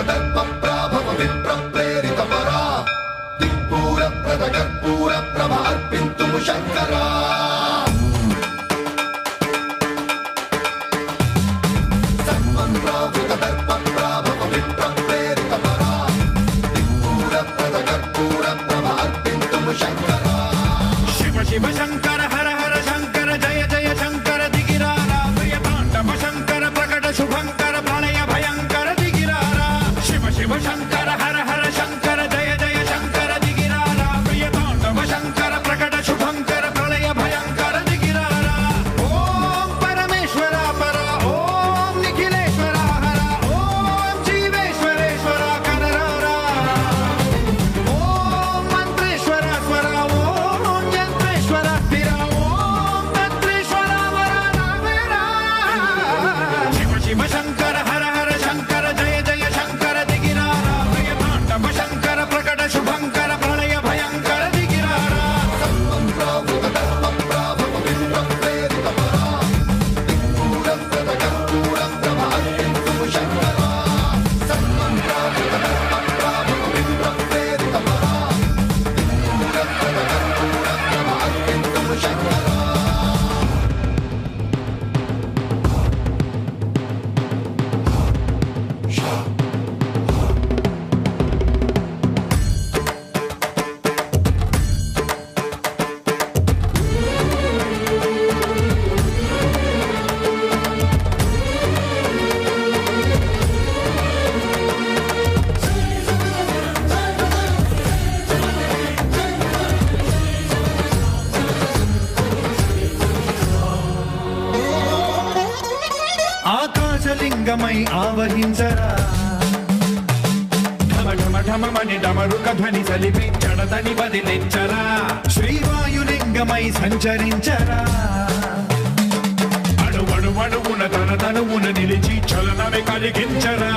దర్పప్రాభవ విప్ర ప్రేరిత పరా దిక్పూర ప్రద కర్పూర ప్రభ అర్పింతుము శంకరా సన్మన్రావృత దర్పప్రాభవ విప్ర ప్రేరిత పరా దిక్పూర ప్రద కర్పూర ప్రభ అర్పింతుము శంకరా శివ శివ శంకర హర హర శంకర జయ జయ శంకర దిగిరారా ప్రియ తాండవ శంకర ప్రకట శుభంకర ప్రళయ భయంకర దిగిరారా శివ శివ శంకర హర హర శంకర జయ జయ శంకర దిగిరారా ప్రియ తాండవ శంకర ప్రకట శుభంకర ప్రళయ భయంకర దిగిరారా ఓం పరమేశ్వర పర ఓం నిఖిలేశ్వర హర ఓం జీవేశ్వరేశ్వర కనరారా ఓం మంత్రేశ్వర స్వర ఓం యంత్రేశ్వర స్థిర ఓం తంత్రేశ్వర వర నావేరా శివ శివ శంకర హర హర శంకర జయ జయ శంకర దిగిరారా ప్రియ తాండవ శంకర ప్రకట శుభంకర ప్రళయ భయంకర దిగిరారా సన్మన్రావృత దర్పప్రాభవ విప్ర ప్రేరిత పరా దిక్పూర ప్రద కర్పూర ప్రభ అర్పింతుము శంకరా సన్మన్రావృత దర్పప్రాభవ విప్ర ప్రేరిత పరా దిక్పూర ప్రద కర్పూర ప్రభ అర్పింతుము శంకరా ఆకాశలింగమై ఆవహించరా ఢమ ఢమ ఢమమని డమరుక ధ్వని సలిపి జడతని వదిలించరా శ్రీవాయులింగమై సంచరించరా అణువణువున తన తనువున నిలిచి చలనమే కలిగించరా